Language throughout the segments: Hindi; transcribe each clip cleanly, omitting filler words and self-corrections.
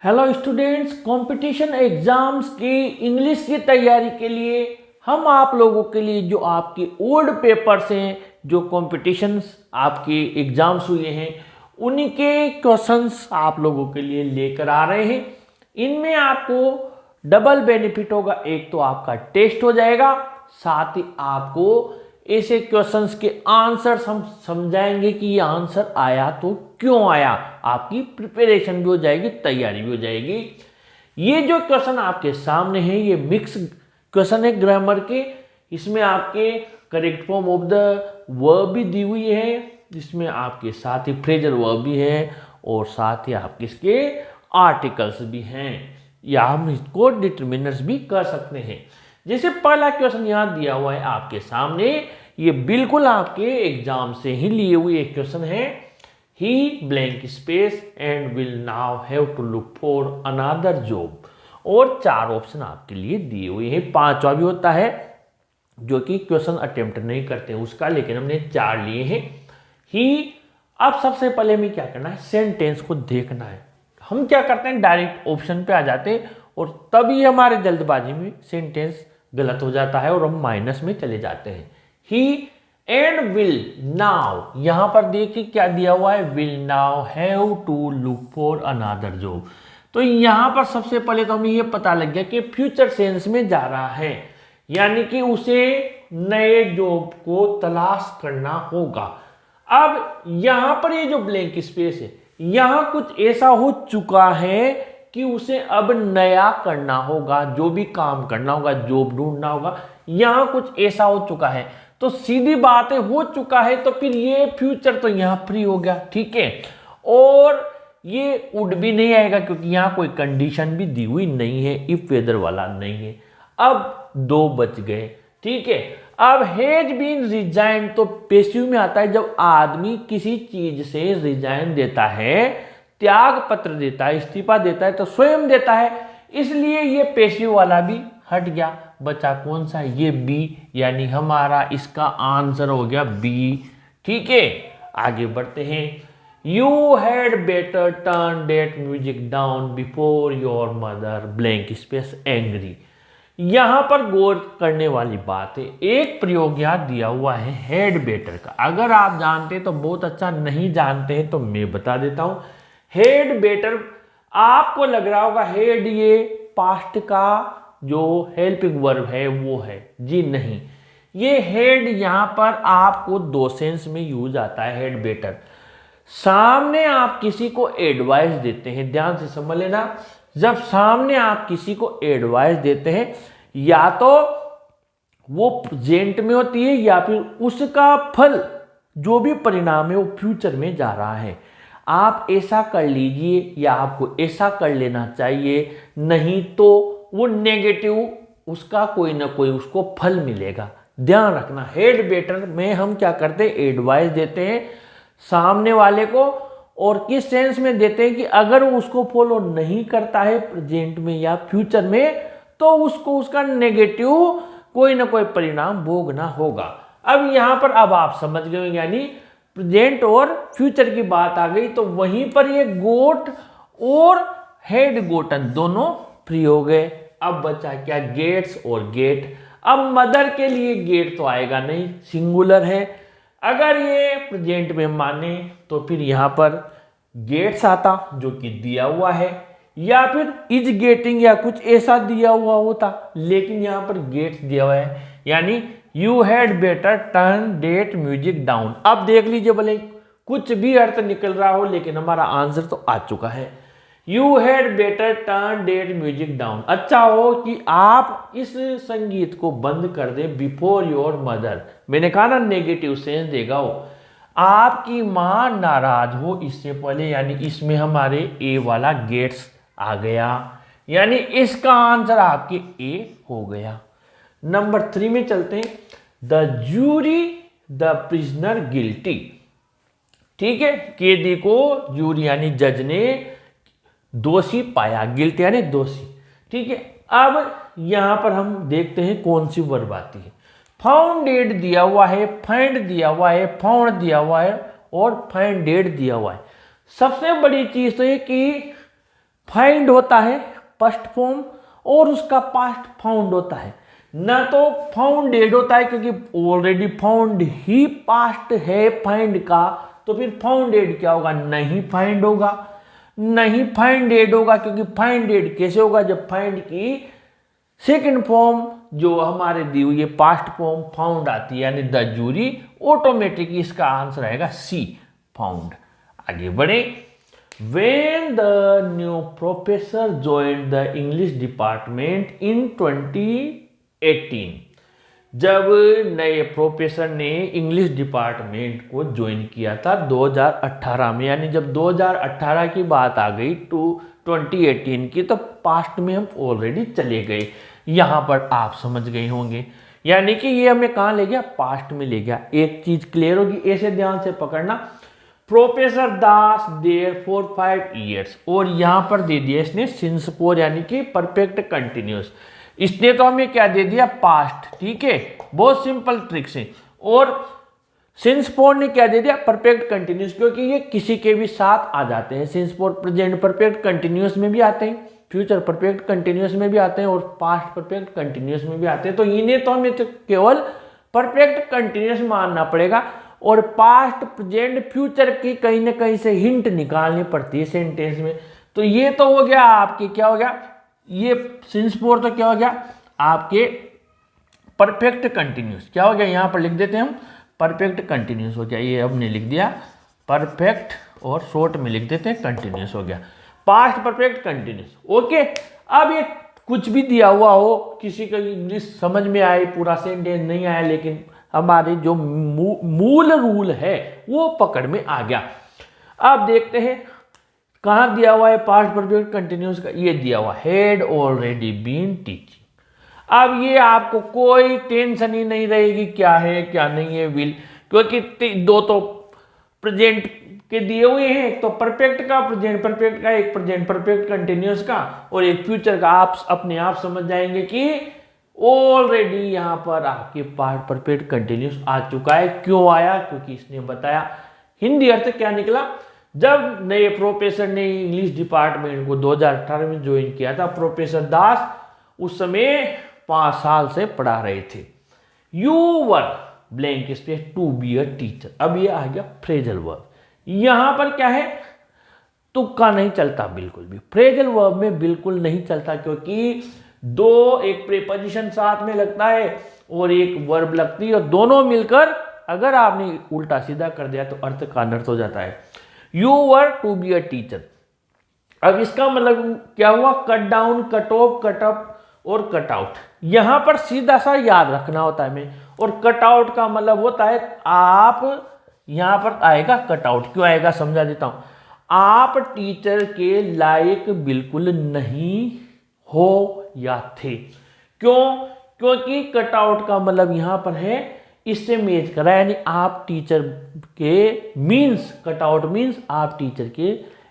हेलो स्टूडेंट्स, कंपटीशन एग्जाम्स की इंग्लिश की तैयारी के लिए हम आप लोगों के लिए जो आपके ओल्ड पेपर्स हैं, जो कॉम्पिटिशन्स आपके एग्जाम्स हुए हैं, उन्हीं के क्वेश्चंस आप लोगों के लिए लेकर आ रहे हैं। इनमें आपको डबल बेनिफिट होगा। एक तो आपका टेस्ट हो जाएगा, साथ ही आपको ऐसे क्वेश्चंस के आंसर्स हम समझाएंगे कि ये आंसर आया तो क्यों आया। आपकी प्रिपरेशन भी हो जाएगी, तैयारी भी हो जाएगी। ये जो क्वेश्चन आपके सामने है, ये मिक्स क्वेश्चन है ग्रामर के। इसमें आपके correct form of the verb भी दी हुई है, जिसमें आपके साथ ही फ्रेजल वर्ब भी है और साथ ही आपके इसके आर्टिकल्स भी हैं, या हम इसको डिटरमिनर्स भी कर सकते हैं। जैसे पहला क्वेश्चन यहाँ दिया हुआ है आपके सामने, ये बिल्कुल आपके एग्जाम से ही लिए हुए एक क्वेश्चन है। He blank space and will now have to look for another job. और 4 ऑप्शन आपके लिए दिए हुए हैं। 5वां भी होता है जो कि क्वेश्चन अटेम्प्ट नहीं करते उसका, लेकिन हमने 4 लिए हैं। ही, अब सबसे पहले हमें क्या करना है, सेंटेंस को देखना है। हम क्या करते हैं, डायरेक्ट ऑप्शन पे आ जाते हैं और तभी हमारे जल्दबाजी में सेंटेंस गलत हो जाता है और हम माइनस में चले जाते हैं। ही एंड विल नाउ, यहां पर देखिए क्या दिया हुआ है, will now have to look for another job. तो यहां पर सबसे पहले तो हमें यह पता लग गया कि फ्यूचर सेंस में जा रहा है, यानी कि उसे नए जॉब को तलाश करना होगा। अब यहां पर ये जो ब्लैंक स्पेस है, यहां कुछ ऐसा हो चुका है कि उसे अब नया करना होगा, जो भी काम करना होगा, जॉब ढूंढना होगा, यहां कुछ ऐसा हो चुका है। तो सीधी बात है, हो चुका है तो फिर ये फ्यूचर तो यहां फ्री हो गया, ठीक है। और ये वुड भी नहीं आएगा क्योंकि यहां कोई कंडीशन भी दी हुई नहीं है, इफ वेदर वाला नहीं है। अब 2 बच गए, ठीक है। अब हैज बीन रिजाइन तो पेसिव में आता है, जब आदमी किसी चीज से रिजाइन देता है, त्याग पत्र देता है, इस्तीफा देता है, तो स्वयं देता है, इसलिए ये पेशिव वाला भी हट गया। बचा कौन सा, ये बी, यानी हमारा इसका आंसर हो गया बी, ठीक है। आगे बढ़ते हैं। You had better turn that music down before your mother blank space angry. यहां पर गौर करने वाली बात है, एक प्रयोग यहां दिया हुआ है हैड बेटर का। अगर आप जानते हैं तो बहुत अच्छा, नहीं जानते हैं तो मैं बता देता हूं। हेड बेटर, आपको लग रहा होगा हेड ये पास्ट का जो हेल्पिंग वर्ब है वो है, जी नहीं। ये हेड यहां पर आपको 2 सेंस में यूज आता है। हेड बेटर, सामने आप किसी को एडवाइस देते हैं, ध्यान से समझ लेना। जब सामने आप किसी को एडवाइस देते हैं, या तो वो प्रेजेंट में होती है या फिर उसका फल, जो भी परिणाम है, वो फ्यूचर में जा रहा है। आप ऐसा कर लीजिए या आपको ऐसा कर लेना चाहिए, नहीं तो वो नेगेटिव, उसका कोई ना कोई उसको फल मिलेगा। ध्यान रखना, हेड बेटर में हम क्या करते हैं, एडवाइस देते हैं सामने वाले को, और किस सेंस में देते हैं कि अगर वो उसको फॉलो नहीं करता है प्रेजेंट में या फ्यूचर में, तो उसको उसका नेगेटिव कोई ना कोई परिणाम भोगना होगा। अब यहां पर अब आप समझ गए, यानी प्रेजेंट और फ्यूचर की बात आ गई, तो वहीं पर ये गोट और हेड गोटन दोनों फ्री हो गए। अब बचा क्या, गेट्स और गेट। अब मदर के लिए गेट तो आएगा नहीं, सिंगुलर है। अगर ये प्रेजेंट में माने तो फिर यहां पर गेट्स आता जो कि दिया हुआ है, या फिर इज गेटिंग या कुछ ऐसा दिया हुआ होता, लेकिन यहां पर गेट्स दिया हुआ है, यानी you had better turn that music down. अब देख लीजिए, भले कुछ भी अर्थ निकल रहा हो, लेकिन हमारा आंसर तो आ चुका है। You had better turn that music down, अच्छा हो कि आप इस संगीत को बंद कर दे बिफोर योर मदर। मैंने कहा ना नेगेटिव सेंस देगा वो, आपकी मां नाराज हो इससे पहले, यानी इसमें हमारे ए वाला गेट्स आ गया, यानी इसका आंसर आपके ए हो गया। नंबर 3 में चलते हैं। The jury the prisoner guilty, ठीक है। कैदी को जूरी यानी जज ने दोषी पाया, गिल्टी यानी दोषी, ठीक है। अब यहां पर हम देखते हैं कौन सी वर्ब आती है। फाउंडेड दिया हुआ है, फाइंड दिया हुआ है, फाउंड दिया हुआ है और फाइंडेड दिया हुआ है। सबसे बड़ी चीज तो ये कि फाइंड होता है पास्ट फॉर्म और उसका पास्ट फाउंड होता है, ना तो फाउंडेड होता है, क्योंकि ऑलरेडी फाउंड ही पास्ट है फाइंड का, तो फिर फाउंडेड क्या होगा, नहीं फाइंड होगा, नहीं फाइंडेड होगा, क्योंकि फाइंडेड कैसे होगा, जब फाइंड की सेकंड फॉर्म जो हमारे दी हुई है पास्ट फॉर्म फाउंड आती है, यानी द जूरी, ऑटोमेटिक इसका आंसर आएगा सी, फाउंड। आगे बढ़े। When the new professor joined the English department in 2018, जब नए प्रोफेसर ने इंग्लिश डिपार्टमेंट को ज्वाइन किया था 2018 में, यानी जब 2018 की बात आ गई टू 2018 की, तो पास्ट में हम ऑलरेडी चले गए। यहाँ पर आप समझ गए होंगे, यानी कि ये हमें कहाँ ले गया, पास्ट में ले गया। एक चीज क्लियर होगी, ऐसे ध्यान से पकड़ना, professor Das there for 5 years, और यहां पर दे दिया इसने सिंस फोर, यानी कि परफेक्ट कंटिन्यूस। इसने तो हमें क्या दे दिया, पास्ट, ठीक है, बहुत सिंपल ट्रिक से। और सिंस फोर ने क्या दे दिया, परफेक्ट कंटिन्यूस, क्योंकि ये किसी के भी साथ आ जाते हैं। Since four present perfect continuous में भी आते हैं, फ्यूचर परफेक्ट कंटिन्यूस में भी आते हैं, और पास्ट परफेक्ट कंटिन्यूस में भी आते हैं। तो इन्हें तो हमें तो केवल परफेक्ट कंटिन्यूस मानना पड़ेगा, और पास्ट प्रेजेंट फ्यूचर की कहीं ना कहीं से हिंट निकालनी पड़ती है सेंटेंस में। तो ये तो हो गया आपके, क्या हो गया, ये सिंस फोर तो क्या हो गया आपके परफेक्ट कंटिन्यूस, क्या हो गया, यहां पर लिख देते हैं हम परफेक्ट कंटिन्यूस हो गया, ये हमने लिख दिया परफेक्ट, और शॉर्ट में लिख देते हैं कंटिन्यूस हो गया, पास्ट परफेक्ट कंटिन्यूस। ओके, अब ये कुछ भी दिया हुआ हो, किसी का इंग्लिश समझ में आए, पूरा सेंटेंस नहीं आया, लेकिन हमारे जो मूल रूल है वो पकड़ में आ गया। अब देखते हैं कहां दिया हुआ है पास्ट परफेक्ट कंटिन्यूस का, ये दिया हुआ हैड ऑलरेडी बीन टीचिंग। अब ये आपको कोई टेंशन ही नहीं रहेगी क्या है क्या नहीं है विल, क्योंकि दो तो प्रेजेंट के दिए हुए हैं, एक तो परफेक्ट का प्रेजेंट परफेक्ट का, एक प्रेजेंट परफेक्ट कंटिन्यूस का, और एक फ्यूचर का। आप अपने आप समझ जाएंगे कि ऑलरेडी यहां पर आपके पास्ट परफेक्ट कंटिन्यूस आ चुका है। क्यों आया, क्योंकि इसने बताया। हिंदी अर्थ क्या निकला, जब नए प्रोफेसर ने इंग्लिश डिपार्टमेंट को 2018 में ज्वाइन किया था, प्रोफेसर दास उस समय 5 साल से पढ़ा रहे थे। You were blank space to be a teacher. अब ये आ गया फ्रेजल वर्ब, यहां पर क्या है, तुक्का नहीं चलता बिल्कुल भी, फ्रेजल वर्ब में बिल्कुल नहीं चलता, क्योंकि दो एक प्रीपोजिशन साथ में लगता है और एक वर्ब लगती है, और दोनों मिलकर अगर आपने उल्टा सीधा कर दिया तो अर्थ का अनर्थ हो जाता है। You were to be a teacher, अब इसका मतलब क्या हुआ, cut down, cut off, cut up और कट आउट। यहां पर सीधा सा याद रखना होता है हमें, और कट आउट का मतलब होता है आप, यहां पर आएगा कट आउट, क्यों आएगा समझा देता हूं, आप टीचर के लायक बिल्कुल नहीं हो या थे। क्यों, क्योंकि कट आउट का मतलब यहां पर है इससे मैच करा, यानी आप टीचर के मीन्स, कट आउट मीन्स आप टीचर के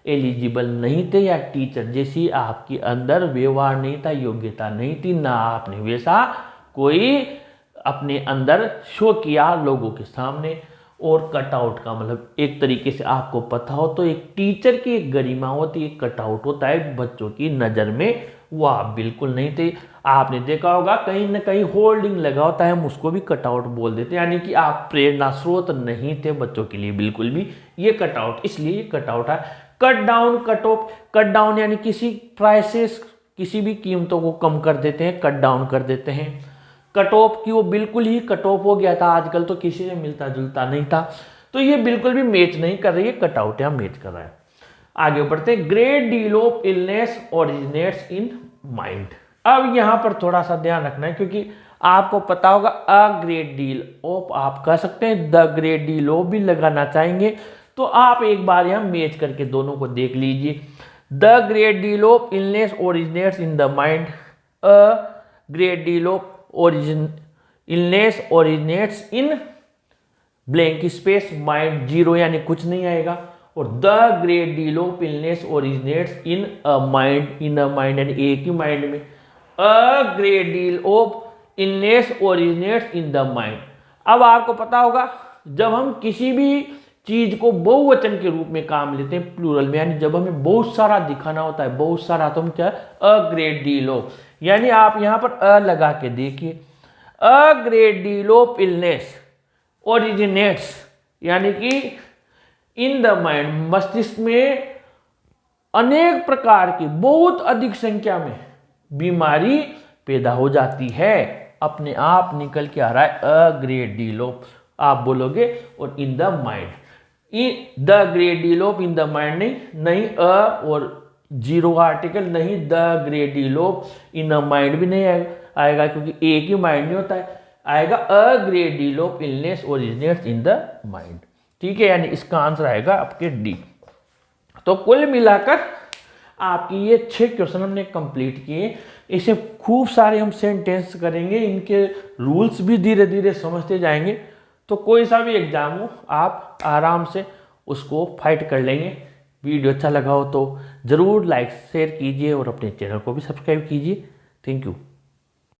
एलिजिबल नहीं थे, या टीचर जैसी आपके अंदर व्यवहार नहीं था, योग्यता नहीं थी, ना आपने वैसा कोई अपने अंदर शो किया लोगों के सामने। और कट आउट का मतलब एक तरीके से आपको पता हो तो एक टीचर की एक गरिमा होती है, कट आउट होता है बच्चों की नज़र में, वो आप बिल्कुल नहीं थे। आपने देखा होगा कहीं ना कहीं होल्डिंग लगा होता है, हम उसको भी कट आउट बोल देते हैं, यानी कि आप प्रेरणा स्रोत नहीं थे बच्चों के लिए बिल्कुल भी, ये कट आउट, इसलिए ये कट आउट है। Cut down, cut off, cut down यानी किसी प्राइसेस, किसी भी कीमतों को कम कर देते हैं, कट डाउन कर देते हैं। कट ऑफ की वो बिल्कुल ही कट ऑफ हो गया था, आजकल तो किसी से मिलता जुलता नहीं था, तो ये बिल्कुल भी मैच नहीं कर रही है, कट आउट या मैच कर रहा है। आगे बढ़ते हैं, great deal of illness originates in mind. अब यहां पर थोड़ा सा ध्यान रखना है, क्योंकि आपको पता होगा अ ग्रेट डील ऑफ आप कह सकते हैं, द ग्रेट डील ऑफ भी लगाना चाहेंगे, तो आप एक बार यहां मैच करके दोनों को देख लीजिए। The great deal of illness originates in the mind, a great deal of illness originates in blank space mind, zero यानी कुछ नहीं आएगा, और the great deal of illness originates in a mind, in a mind यानी एक ही माइंड में, a great deal of illness originates in the mind. अब आपको पता होगा जब हम किसी भी चीज को बहुवचन के रूप में काम लेते हैं, प्लूरल में, यानी जब हमें बहुत सारा दिखाना होता है, बहुत सारा, तो हम क्या, अ ग्रेट डील ऑफ, यानी आप यहां पर अ लगा के देखिए, a great deal of illness originates, यानी कि इन द माइंड, मस्तिष्क में अनेक प्रकार की, बहुत अधिक संख्या में बीमारी पैदा हो जाती है, अपने आप निकल के आ रहा है अ ग्रेट डील ऑफ, आप बोलोगे, और in the mind, the great deal of in the mind नहीं अ और जीरो आर्टिकल नहीं, the great deal of in the mind भी नहीं आएगा क्योंकि एक ही माइंड नहीं होता है, आएगा a great deal of illness originates in the mind. ठीक है, यानी इसका आंसर आएगा आपके डी। तो कुल मिलाकर आपकी ये 6 क्वेश्चन हमने कंप्लीट किए, इसे खूब सारे हम सेंटेंस करेंगे, इनके रूल्स भी धीरे धीरे समझते जाएंगे, तो कोई सा भी एग्जाम हो आप आराम से उसको फाइट कर लेंगे। वीडियो अच्छा लगा हो तो ज़रूर लाइक शेयर कीजिए और अपने चैनल को भी सब्सक्राइब कीजिए। Thank you.